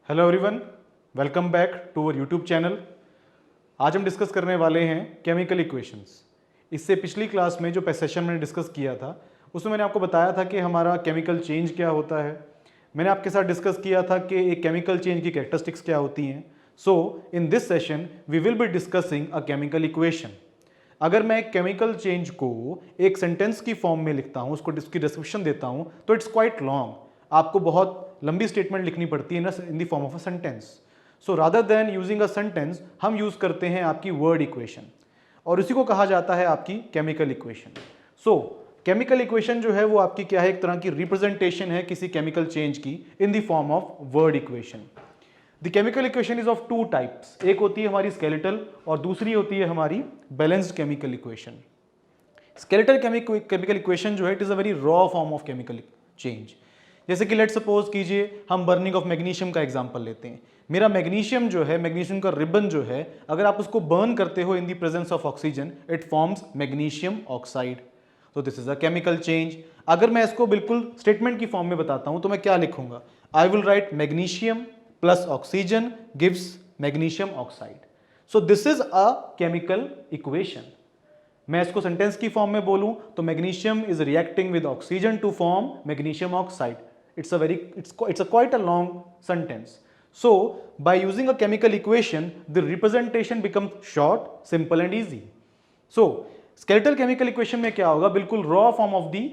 Hello everyone, welcome back to our YouTube channel. आज हम discuss करने वाले हैं केमिकल इक्वेशंस। इससे पिछली क्लास में जो सेशन मैंने डिस्कस किया था उसमें मैंने आपको बताया था कि हमारा केमिकल चेंज क्या होता है। मैंने आपके साथ डिस्कस किया था कि एक केमिकल चेंज की कैरेक्टरिस्टिक्स क्या होती हैं। So in this session we will be discussing a chemical equation. अगर मैं एक केमिकल चेंज को एक सेंटेंस की फॉर्म में लिखता हूँ, उसको उसकी डिस्क्रिप्शन देता हूँ, तो इट्स क्वाइट लॉन्ग। आपको बहुत लंबी स्टेटमेंट लिखनी पड़ती है in the form of a sentence. So rather than using a sentence हम यूज करते हैं आपकी वर्ड इक्वेशन, और उसी को कहा जाता है आपकी केमिकल इक्वेशन। सो केमिकल इक्वेशन जो है वो आपकी क्या है, एक तरह की रिप्रेजेंटेशन है किसी केमिकल चेंज की in the form of word equation. The chemical equation is of two types, एक होती है हमारी स्केलेटल और दूसरी होती है हमारी balanced chemical equation. Skeletal chemical equation जो है it is a very raw form of chemical change. जैसे कि लेट सपोज कीजिए हम बर्निंग ऑफ मैग्नीशियम का एग्जांपल लेते हैं। मेरा मैग्नीशियम जो है, मैग्नीशियम का रिबन जो है, अगर आप उसको बर्न करते हो in the presence of oxygen, it forms magnesium oxide. तो this is a chemical change. अगर मैं इसको बिल्कुल स्टेटमेंट की फॉर्म में बताता हूं तो मैं क्या लिखूंगा? I will write magnesium plus oxygen gives magnesium oxide. So this is a chemical equation. मैं इसको सेंटेंस की फॉर्म में बोलूं तो magnesium is reacting with oxygen to form magnesium oxide. It's a quite a long sentence. So by using a chemical equation, the representation becomes short, simple and easy. So skeletal chemical equation में क्या होगा? बिल्कुल raw form of the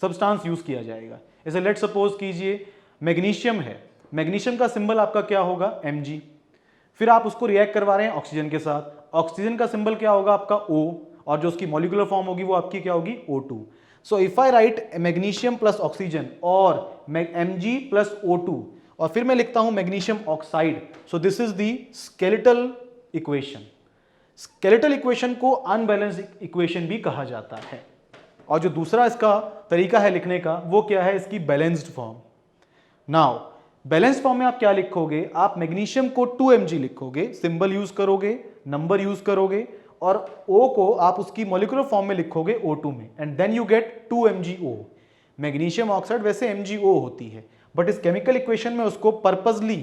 substance use किया जाएगा। जैसे let suppose कीजिए magnesium है, magnesium का सिंबल आपका क्या होगा? Mg। फिर आप उसको रिएक्ट करवा रहे हैं ऑक्सीजन के साथ, ऑक्सीजन का सिंबल क्या होगा आपका? O, और जो उसकी मॉलिक्यूलर फॉर्म होगी वो आपकी क्या होगी? O2। So if I right magnesium plus oxygen और Mg प्लस O2 और फिर मैं लिखता हूं magnesium oxide, so this is the skeletal equation. Skeletal equation को अनबैलेंस्ड इक्वेशन भी कहा जाता है। और जो दूसरा इसका तरीका है लिखने का वो क्या है? इसकी balanced form. Now balanced form में आप क्या लिखोगे? आप मैग्नीशियम को 2Mg लिखोगे, सिंबल यूज करोगे, नंबर यूज करोगे, और O को आप उसकी मॉलिक्यूलर फॉर्म में लिखोगे O2 में, and then you get 2MgO। Magnesium oxide वैसे MgO होती है, बट इस केमिकल इक्वेशन में उसको पर्पसली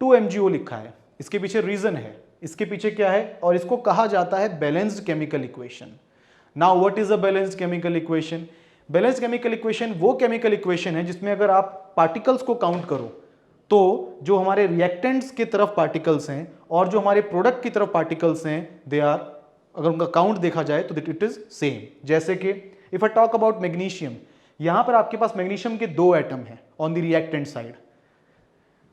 2MgO लिखा है। इसके पीछे रीजन है, इसके पीछे क्या है, और इसको कहा जाता है balanced chemical equation. Now what is a balanced chemical equation? Balanced chemical equation वो केमिकल इक्वेशन है जिसमें अगर आप पार्टिकल्स को काउंट करो तो जो हमारे रिएक्टेंट्स की तरफ पार्टिकल्स हैं और जो हमारे प्रोडक्ट की तरफ पार्टिकल्स हैं, दे आर, अगर उनका काउंट देखा जाए तो इट इज सेम। जैसे कि if I talk about magnesium, यहां पर आपके पास मैग्नीशियम के 2 एटम हैं ऑन द रिएक्टेंट साइड।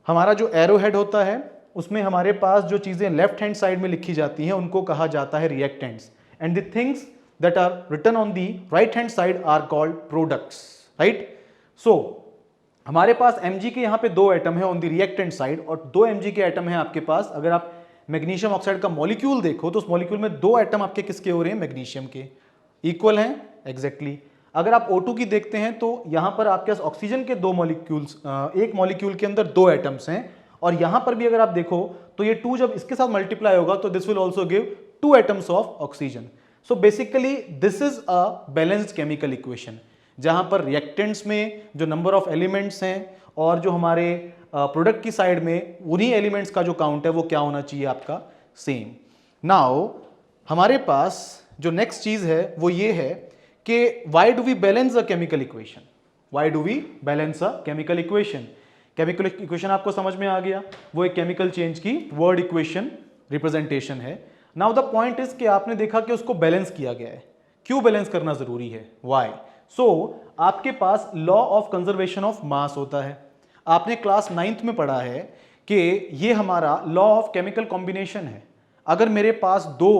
हमारा जो एरो हेड होता है उसमें हमारे पास जो चीजें लेफ्ट हैंड साइड में लिखी जाती हैं उनको कहा जाता है reactants, and the things that are written on the right hand side are called products, right? So हमारे पास Mg के यहाँ पे 2 एटम है ऑन द रिएक्टेंट साइड, और 2 Mg के एटम है आपके पास। अगर आप मैग्नीशियम ऑक्साइड का मॉलिक्यूल देखो तो उस मॉलिक्यूल में 2 एटम आपके किसके हो रहे हैं? मैग्नीशियम के, इक्वल हैं एग्जैक्टली। अगर आप O2 की देखते हैं तो यहां पर आपके पास ऑक्सीजन के 2 मॉलिक्यूल्स, एक मॉलिक्यूल के अंदर 2 एटम्स हैं, और यहां पर भी अगर आप देखो तो ये 2 जब इसके साथ मल्टीप्लाई होगा तो this will also give 2 atoms of oxygen. So basically this is a balanced chemical equation, जहां पर रिएक्टेंट्स में जो नंबर ऑफ एलिमेंट्स हैं और जो हमारे प्रोडक्ट की साइड में उन्हीं एलिमेंट्स का जो काउंट है वो क्या होना चाहिए आपका? सेम। नाउ हमारे पास जो नेक्स्ट चीज है वो ये है कि why do we balance a chemical equation? Why do we balance a chemical equation? Chemical equation आपको समझ में आ गया, वो एक केमिकल चेंज की वर्ड इक्वेशन रिप्रेजेंटेशन है। नाउ द पॉइंट इज कि आपने देखा कि उसको बैलेंस किया गया है। क्यों बैलेंस करना जरूरी है? व्हाई? सो आपके पास law of conservation of mass होता है। आपने क्लास 9th में पढ़ा है कि ये हमारा लॉ ऑफ केमिकल कॉम्बिनेशन है। अगर मेरे पास 2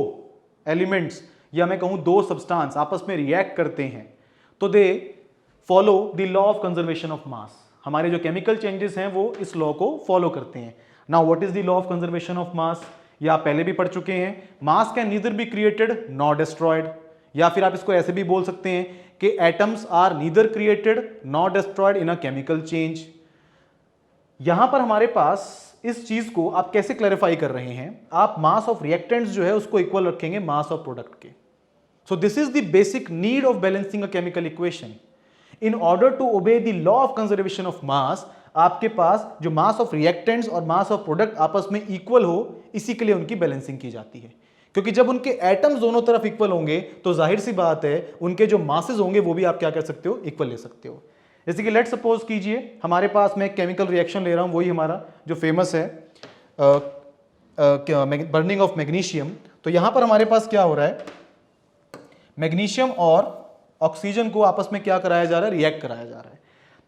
एलिमेंट्स या मैं कहूं 2 सब्सटेंस आपस में रिएक्ट करते हैं तो they follow the law of conservation of मास। हमारे जो केमिकल चेंजेस हैं वो इस लॉ को फॉलो करते हैं। Now what is the law of conservation of मास? ये आप पहले भी पढ़ चुके हैं। मास can neither be created nor destroyed, या फिर आप इसको ऐसे भी बोल सकते हैं कि atoms are neither created not destroyed in a chemical change. यहां पर हमारे पास इस चीज को आप कैसे क्लैरिफाई कर रहे हैं? आप मास ऑफ रिएक्टेंट्स जो है उसको इक्वल रखेंगे मास ऑफ प्रोडक्ट के। So this is the basic need of balancing a chemical equation. In order to obey the law of conservation of mass, आपके पास जो मास ऑफ रिएक्टेंट्स और मास ऑफ प्रोडक्ट आपस में इक्वल हो, इसी के लिए उनकी बैलेंसिंग की जाती है। क्योंकि जब उनके एटम्स दोनों तरफ इक्वल होंगे तो जाहिर सी बात है उनके जो मासेस होंगे वो भी आप क्या कर सकते हो, इक्वल ले सकते हो। जैसे कि लेट सपोज कीजिए हमारे पास मैं एक केमिकल रिएक्शन ले रहा हूं, वही हमारा जो फेमस है बर्निंग ऑफ मैग्नीशियम। तो यहां पर हमारे पास क्या हो रहा है, मैग्नीशियम और ऑक्सीजन को आपस में क्या कराया जा रहा है, रिएक्ट कराया जा रहा है।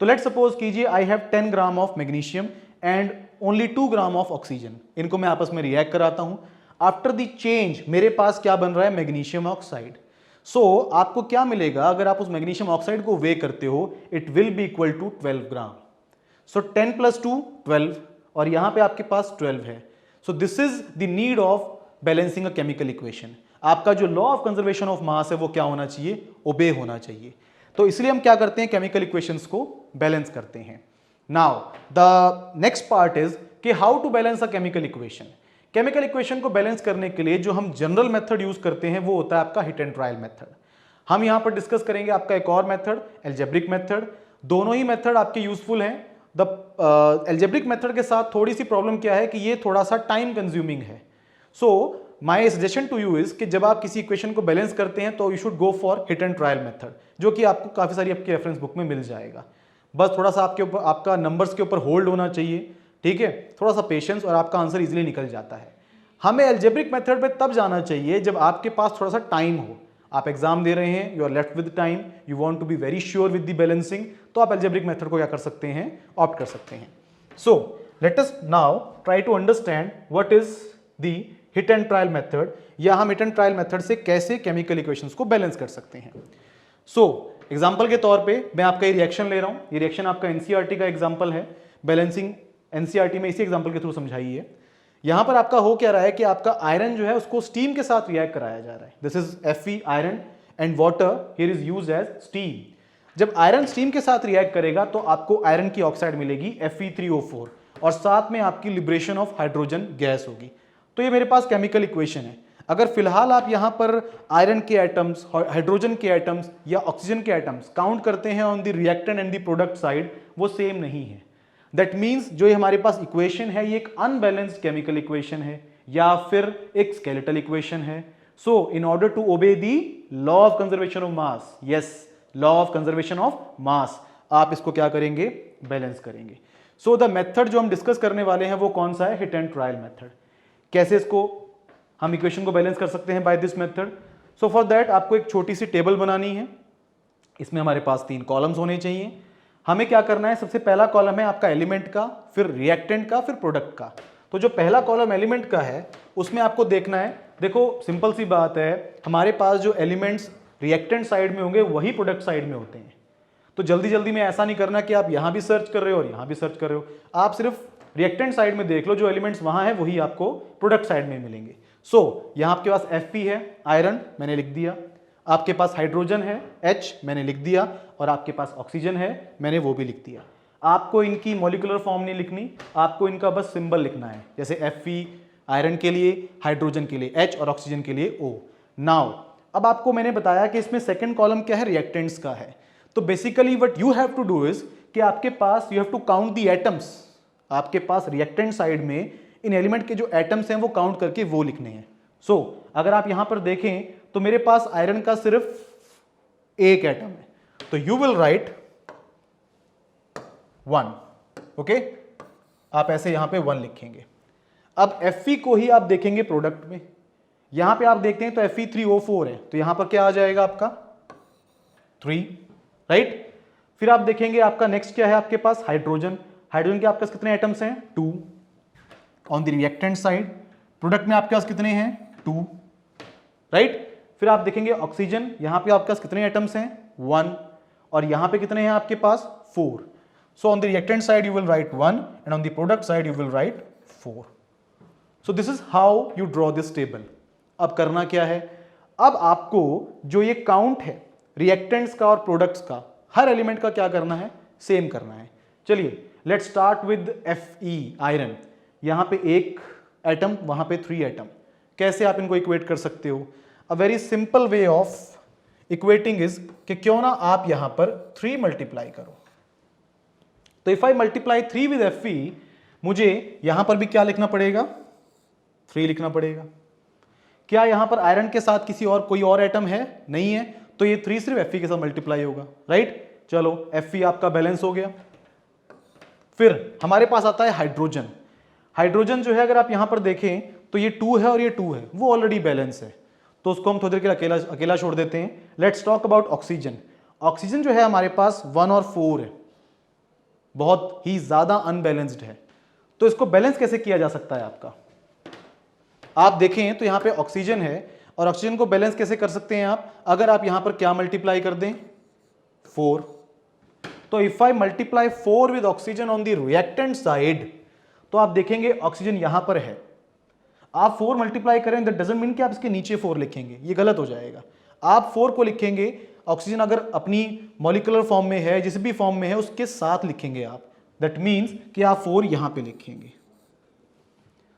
तो लेट सपोज कीजिए I have 10 gram of magnesium and only 2 gram of oxygen, इनको मैं आपस में रिएक्ट कराता हूं। आफ्टर द चेंज मेरे पास क्या बन रहा है, मैग्नीशियम ऑक्साइड। सो आपको क्या मिलेगा अगर आप उस मैग्नीशियम ऑक्साइड को वे करते हो, it will be equal to 12 gram. So 10 + 2 12, और यहां पे आपके पास 12 है। सो this is the need of balancing a chemical equation. आपका जो लॉ ऑफ कंजर्वेशन ऑफ मास है वो क्या होना चाहिए, ओबे होना चाहिए। तो इसलिए हम क्या करते हैं, केमिकल इक्वेशंस को बैलेंस करते हैं। Now the next part is कि how to balance a chemical equation. Chemical equation को बैलेंस करने के लिए जो हम जनरल मेथड यूज करते हैं वो होता है आपका हिट एंड ट्रायल मेथड। हम यहां पर डिस्कस करेंगे आपका एक और मेथड, एल्जेब्रिक मेथड। दोनों ही मेथड आपके यूजफुल हैं। द एल्जेब्रिक मेथड के साथ थोड़ी सी प्रॉब्लम क्या है कि ये थोड़ा सा टाइम कंज्यूमिंग है। So my suggestion to you is कि जब आप किसी इक्वेशन को बैलेंस करते हैं तो you should go for hit and trial method, जो कि आपको काफी सारी आपकी रेफरेंस बुक में मिल जाएगा। बस थोड़ा सा आपके ऊपर, आपका नंबर्स के ऊपर होल्ड होना चाहिए, ठीक है, थोड़ा सा पेशेंस, और आपका आंसर इजीली निकल जाता है। हमें एल्जेब्रिक मेथड पे तब जाना चाहिए जब आपके पास थोड़ा सा टाइम हो, आप एग्जाम दे रहे हैं, you are left with time, you want to be very sure with the balancing, तो आप एल्जेब्रिक मेथड को क्या कर सकते हैं, ऑप्ट कर सकते हैं। So let us now try to understand what is the hit and trial method, या हम हिट एंड ट्रायल मेथड से कैसे केमिकल इक्वेशंस को बैलेंस कर सकते हैं। सो एग्जाम्पल के तौर पे मैं आपका ये रिएक्शन ले रहा हूं, ये रिएक्शन आपका एनसीईआरटी का एग्जाम्पल है, बैलेंसिंग एनसीईआरटी में इसी एग्जाम्पल के थ्रू समझाई है। यहां पर आपका हो क्या रहा है कि आपका आयरन जो है उसको स्टीम के साथ रिएक्ट कराया जा रहा है। This is Fe iron and water here is used as steam. जब आयरन स्टीम के साथ रिएक्ट करेगा तो आपको आयरन की ऑक्साइड मिलेगी Fe3O4, और साथ में आपकी लिबरेशन ऑफ हाइड्रोजन गैस होगी। तो ये मेरे पास केमिकल इक्वेशन है। अगर फिलहाल आप यहां पर आयरन के एटम्स, हाइड्रोजन के एटम्स या ऑक्सीजन के एटम्स काउंट करते हैं on the reactant and the product side, वो सेम नहीं है। दैट मीन्स जो ये हमारे पास इक्वेशन है ये एक अनबैलेंस्ड केमिकल इक्वेशन है या फिर एक स्केलेटल इक्वेशन है। सो इन order to obey the law of conservation of mass, yes, law of conservation of mass, आप इसको क्या करेंगे, बैलेंस करेंगे। सो द मेथड जो हम डिस्कस करने वाले हैं वो कौन सा है, हिट एंड ट्रायल मेथड। कैसे इसको हम इक्वेशन को बैलेंस कर सकते हैं, by this method. So for that आपको एक छोटी सी टेबल बनानी है, इसमें हमारे पास 3 कॉलम्स होने चाहिए। हमें क्या करना है, सबसे पहला कॉलम है आपका एलिमेंट का, फिर रिएक्टेंट का, फिर प्रोडक्ट का। तो जो पहला कॉलम एलिमेंट का है उसमें आपको देखना है, देखो सिंपल सी बात है, हमारे पास जो एलिमेंट्स रिएक्टेंट साइड में होंगे वही प्रोडक्ट साइड में होते हैं। तो जल्दी जल्दी में ऐसा नहीं करना कि आप यहां भी सर्च कर रहे हो और यहां भी सर्च कर रहे हो, आप सिर्फ रिएक्टेंट साइड में देख लो, जो एलिमेंट्स वहां है वही आपको प्रोडक्ट साइड में मिलेंगे। सो यहां आपके पास Fe है आयरन, मैंने लिख दिया, आपके पास हाइड्रोजन है H, मैंने लिख दिया, और आपके पास ऑक्सीजन है, मैंने वो भी लिख दिया। आपको इनकी मॉलिक्यूलर फॉर्म नहीं लिखनी, आपको इनका बस सिंबल लिखना है, जैसे Fe आयरन के लिए, हाइड्रोजन के लिए H और ऑक्सीजन के लिए O। नाउ अब आपको मैंने बताया कि इसमें सेकंड कॉलम क्या है, रिएक्टेंट्स का है। तो basically what you have to do is कि आपके पास you have to count the atoms, आपके पास रिएक्टेंट साइड में इन एलिमेंट के जो एटम्स हैं वो काउंट करके वो लिखने हैं। सो अगर आप यहां पर देखें तो मेरे पास आयरन का सिर्फ एक एटम है, तो यू विल राइट 1, ओके, आप ऐसे यहां पे 1 लिखेंगे। अब Fe को ही आप देखेंगे प्रोडक्ट में, यहां पे आप देखते हैं तो Fe3O4 है, तो यहां पर क्या आ जाएगा आपका 3, राइट। फिर आप देखेंगे आपका नेक्स्ट क्या है, आपके पास हाइड्रोजन, हाइड्रोजन के आपके पास कितने एटम्स हैं, 2 on the reactant side, product में आपके पास कितने हैं, 2, राइट। फिर आप देखेंगे ऑक्सीजन, यहां पे आपके पास कितने एटम्स हैं, 1, और यहां पे कितने हैं आपके पास, 4। So on the reactant side you will right 1 and on the product side you will right 4। So this is how you draw this table. अब करना क्या है, अब आपको जो ये काउंट है रिएक्टेंट्स का और प्रोडक्ट्स का, हर एलिमेंट का क्या करना है, सेम करना है। चलिए let's start with Fe iron, यहां पे 1 एटम, वहां पे 3 एटम। कैसे आप इनको इक्वेट कर सकते हो, a very simple way of equating is कि क्यों ना आप यहां पर 3 मल्टीप्लाई करो। तो if I multiply 3 with Fe, मुझे यहां पर भी क्या लिखना पड़ेगा, 3 लिखना पड़ेगा। क्या यहां पर आयरन के साथ किसी और कोई और एटम है? नहीं है, तो ये 3 सिर्फ Fe के साथ मल्टीप्लाई होगा, राइट। चलो Fe आपका बैलेंस हो गया। फिर हमारे पास आता है हाइड्रोजन। हाइड्रोजन जो है अगर आप यहां पर देखें तो ये 2 है और ये 2 है, वो ऑलरेडी बैलेंस है, तो उसको हम थोड़ी देर के लिए अकेला छोड़ देते हैं। Let's talk about oxygen. Oxygen जो है हमारे पास 1 और 4 है, बहुत ही ज्यादा अनबैलेंस्ड है। तो इसको बैलेंस कैसे किया जा सकता है आपका? आप देखें तो यहां पे ऑक्सीजन है, और ऑक्सीजन को बैलेंस कैसे कर सकते हैं आप? अगर आप यहां पर क्या मल्टीप्लाई कर दें, 4। तो if I multiply 4 with oxygen on the reactant side, तो आप देखेंगे ऑक्सीजन यहां पर है। आप 4 मल्टीप्लाई करें, दैट डजंट मीन कि आप इसके नीचे 4 लिखेंगे, ये गलत हो जाएगा। आप 4 को लिखेंगे, ऑक्सीजन अगर अपनी मॉलिक्यूलर फॉर्म में है, जिस भी फॉर्म में है, उसके साथ लिखेंगे आप। दैट मीन्स कि आप 4 यहां पे लिखेंगे।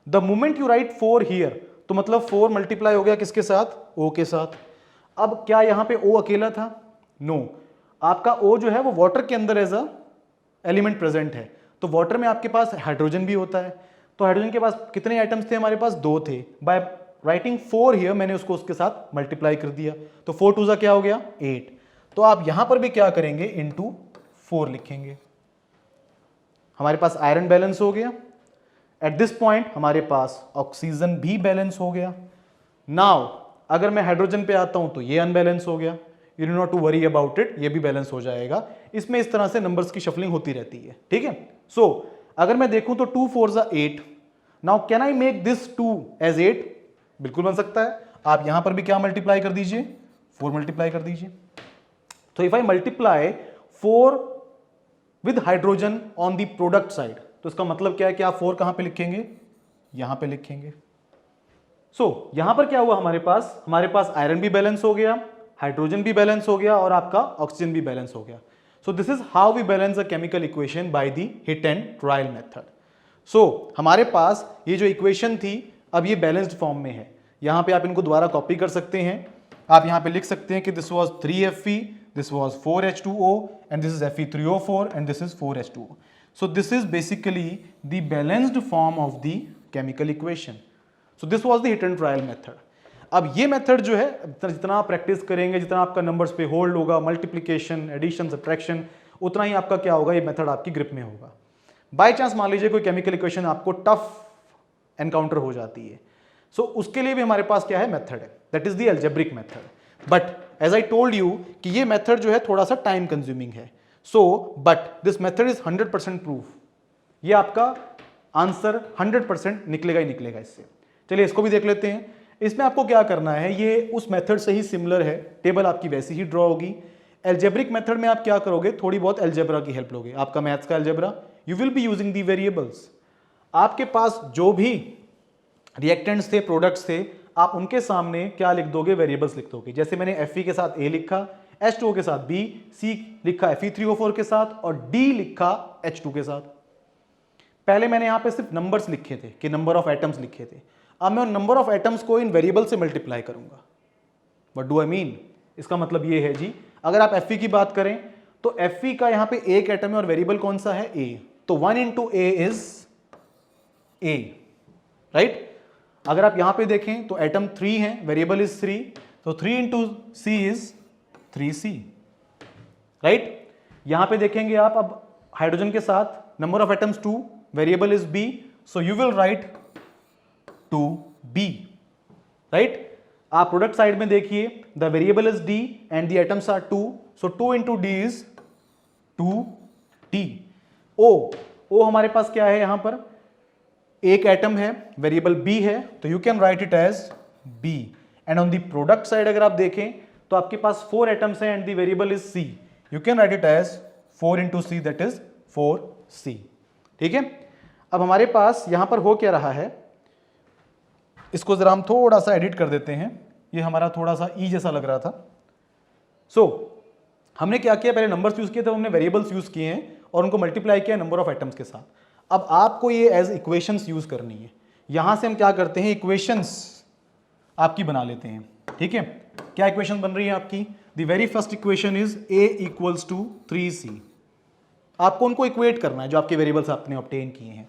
The moment you right 4 here, तो मतलब 4 मल्टीप्लाई हो गया किसके साथ? O के साथ। अब क्या यहां पे O अकेला था? नो, आपका O जो है वो वाटर के अंदर एज अ एलिमेंट प्रेजेंट है। तो वाटर में आपके पास हाइड्रोजन भी होता है। तो हाइड्रोजन के पास कितने आइटम्स थे? हमारे पास 2 थे। बाय राइटिंग 4 हियर मैंने उसको उसके साथ मल्टीप्लाई कर दिया, तो 4 2 क्या हो गया? 8। तो आप यहां पर भी क्या करेंगे? इंटू 4 लिखेंगे। हमारे पास आयरन बैलेंस हो गया। एट दिस पॉइंट हमारे पास ऑक्सीजन भी बैलेंस हो गया। नाउ अगर मैं हाइड्रोजन पे आता हूं तो ये अनबैलेंस हो गया। You do not to worry about it, ये भी बैलेंस हो जाएगा। इसमें इस तरह से नंबर्स की शफलिंग होती रहती है, ठीक है। सो अगर मैं देखूं तो 2 4 8। Now can I make this 2 as 8? बिल्कुल बन सकता है। आप यहां पर भी क्या मल्टीप्लाई कर दीजिए? 4 मल्टीप्लाई कर दीजिए। तो if I multiply 4 with hydrogen on the product side, तो इसका मतलब क्या है कि आप 4 कहां पे लिखेंगे? यहां पे लिखेंगे। सो यहां पर क्या हुआ? हमारे पास आयरन भी बैलेंस हो गया, हाइड्रोजन भी बैलेंस हो गया, और आपका ऑक्सीजन भी बैलेंस हो गया। So this is how we balance a chemical equation by the hit and trial method. So हमारे पास ये जो इक्वेशन थी अब ये बैलेंस्ड फॉर्म में है। यहां पे आप इनको दोबारा कॉपी कर सकते हैं। आप यहां पे लिख सकते हैं कि this was 3Fe, this was 4H2O, and this is Fe3O4, and this is 4H2O। So this is basically the balanced form of the chemical equation. So this was the hit and trial method. अब ये method जो है जितना आप practice करेंगे, जितना आपका numbers पे होल्ड होगा, मल्टीप्लिकेशन, एडिशन, सब्ट्रैक्शन, उतना ही आपका क्या होगा, ये मेथड आपकी ग्रिप में होगा। बाय चांस मान लीजिए कोई केमिकल इक्वेशन आपको टफ एनकाउंटर हो जाती है, सो उसके लिए भी हमारे पास क्या है? मेथड है, that is the algebraic method. But as I told you कि ये मेथड जो है थोड़ा सा टाइम कंज्यूमिंग है। So but this method is 100% proof. ये आपका आंसर 100% निकलेगा ही निकलेगा इससे। चलिए इसको भी देख लेते हैं। इसमें आपको क्या करना है, ये उस मेथड से ही सिमिलर है, टेबल आपकी वैसी ही ड्रॉ होगी। एल्जेब्रिक मेथड में आप क्या करोगे? थोड़ी बहुत एल्जेब्रा की हेल्प लोगे। आपका मैथ्स का algebra, you will be using the variables. आपके पास जो भी रिएक्टेंट्स थे, प्रोडक्ट्स थे, आप उनके सामने क्या लिख दोगे? वेरिएबल्स लिख दोगे। जैसे मैंने Fe के साथ A लिखा, H2O के साथ B, C लिखा Fe3O4 के साथ, और D लिखा H2 के साथ। पहले मैंने यहां पे सिर्फ नंबर्स लिखे थे कि नंबर ऑफ एटम्स लिखे थे। अब मैं उन नंबर ऑफ एटम्स को इन वेरिएबल से मल्टीप्लाई करूंगा। What do I mean? इसका मतलब ये है जी, अगर आप Fe की बात करें तो Fe का यहां पे एक एटम है और वेरिएबल कौन सा है? A। तो 1 into A is A, right. अगर आप यहां पे देखें तो एटम 3 है, वेरिएबल इज 3, तो 3 into C is 3C, right. यहां पे देखेंगे आप अब हाइड्रोजन के साथ number of atoms 2, variable is B, so you will write 2B, right. आप प्रोडक्ट साइड में देखिए, the variable is D and the atoms are 2, so 2 into D is 2D। O हमारे पास क्या है? यहां पर एक एटम है, वेरिएबल B है, तो you can write it as B। And on the product side अगर आप देखें तो आपके पास 4 एटम्स हैं and the variable is C, you can write it as 4 into C, that is 4C, ठीक है। अब हमारे पास यहां पर हो क्या रहा है, इसको जरा हम थोड़ा सा एडिट कर देते हैं। ये हमारा थोड़ा सा ई जैसा लग रहा था। सो हमने क्या किया? पहले नंबर्स यूज किए थे, हमने वेरिएबल्स यूज किए हैं और उनको मल्टीप्लाई किया नंबर ऑफ एटम्स के साथ। अब आपको ये एज इक्वेशंस यूज करनी है। यहां से हम क्या करते हैं? इक्वेशंस आपकी बना लेते हैं, ठीक है। क्या इक्वेशन बन रही है आपकी? The very first equation is a equals to 3c। आपको उनको इक्वेट करना है जो आपके वेरिएबल्स आपने ऑब्टेन किए हैं।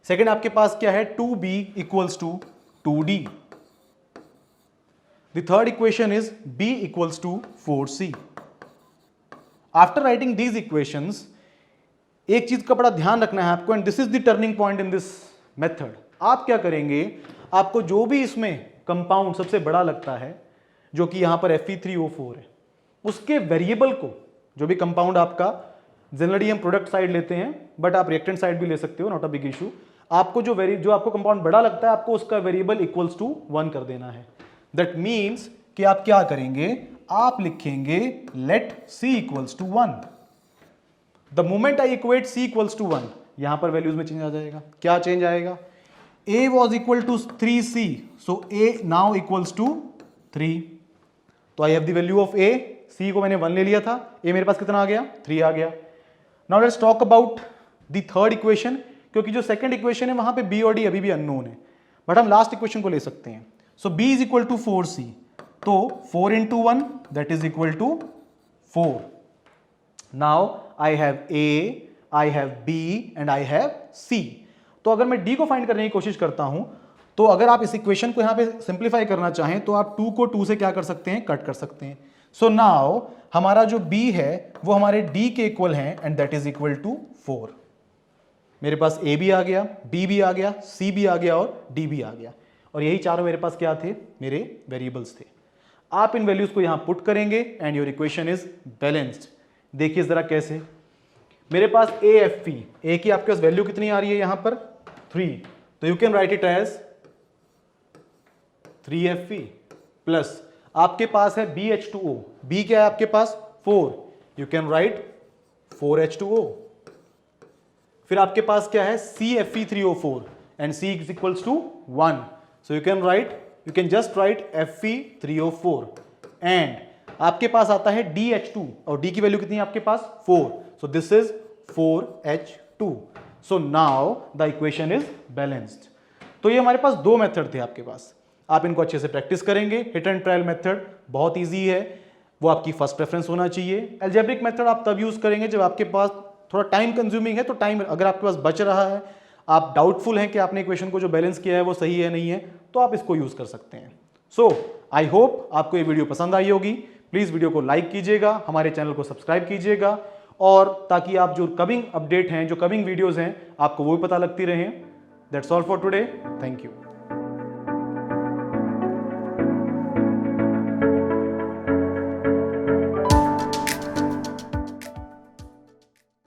सेकंड आपके पास क्या है? 2b equals to 2d। The third equation is b equals to 4c। After writing these equations, एक चीज का बड़ा ध्यान रखना है आपको, and this is the turning point in this method. आप क्या करेंगे, आपको जो भी इसमें कंपाउंड सबसे बड़ा लगता है, जो कि यहां पर Fe3O4 है, उसके वेरिएबल को, जो भी कंपाउंड आपका, जनरली हम प्रोडक्ट साइड लेते हैं बट आप रिएक्टेंट साइड भी ले सकते हो, नॉट अ बिग इशू। आपको जो आपको कंपाउंड बड़ा लगता है, आपको उसका वेरिएबल इक्वल्स टू 1 कर देना है। दैट मीन्स कि आप क्या करेंगे, आप लिखेंगे let c equals to 1। The moment I equate c equals to 1, यहां पर वैल्यूज में चेंज आ जाएगा। क्या चेंज आएगा? a was equal to 3c, so a now equals to 3। तो I have the value of a, c को मैंने 1 ले लिया था, a मेरे पास कितना आ गया? 3 आ गया। Now let's talk about the third equation, क्योंकि जो सेकंड इक्वेशन है वहां पे b और d अभी भी अननोन है, बट हम लास्ट इक्वेशन को ले सकते हैं। So b is equal to 4c, तो 4 into 1 that is equal to 4। Now I have a, I have b and I have c। तो अगर मैं d को फाइंड करने की कोशिश करता हूं, तो अगर आप इस इक्वेशन को यहां पे सिंप्लीफाई करना चाहें तो आप 2 को 2 से क्या कर सकते हैं? कट कर सकते हैं। सो नाउ हमारा जो b है वो हमारे d के इक्वल है, and that is equal to 4। मेरे पास a भी आ गया, b भी आ गया, c भी आ गया और d भी आ गया, और यही चारों मेरे पास क्या थे? मेरे वेरिएबल्स थे। आप इन वैल्यूज को यहां पुट करेंगे and your equation is balanced. देखिए जरा कैसे। मेरे पास AFE, a की आपके पास वैल्यू कितनी आ रही है यहां पर? 3, तो you can write it as 3Fe plus आपके पास है BH2O, B क्या है आपके पास? 4, यू कैन राइट 4H2O। फिर आपके पास क्या है? CFe3O4 and C is equals to 1, so you can just write Fe3O4। And आपके पास आता है DH2, और D की वैल्यू कितनी है आपके पास? 4, सो this is 4H2। So now the equation is balanced. तो ये हमारे पास दो मेथड थे आपके पास, आप इनको अच्छे से प्रैक्टिस करेंगे। हिट एंड ट्रायल मेथड बहुत इजी है, वो आपकी फर्स्ट प्रेफरेंस होना चाहिए। अलजेब्रिक मेथड आप तब यूज करेंगे जब आपके पास थोड़ा टाइम कंज्यूमिंग है, तो टाइम अगर आपके पास बच रहा है, आप डाउटफुल हैं कि आपने इक्वेशन को जो बैलेंस किया है वो सही है नहीं है, तो आप इसको यूज कर सकते हैं। सो आई होप आपको ये वीडियो पसंद आई होगी। प्लीज वीडियो को लाइक कीजिएगा, हमारे चैनल को सब्सक्राइब कीजिएगा, और ताकि आप जो कमिंग अपडेट हैं, जो कमिंग वीडियोज हैं, आपको वो भी पता लगती रहें। That's all for today, thank you.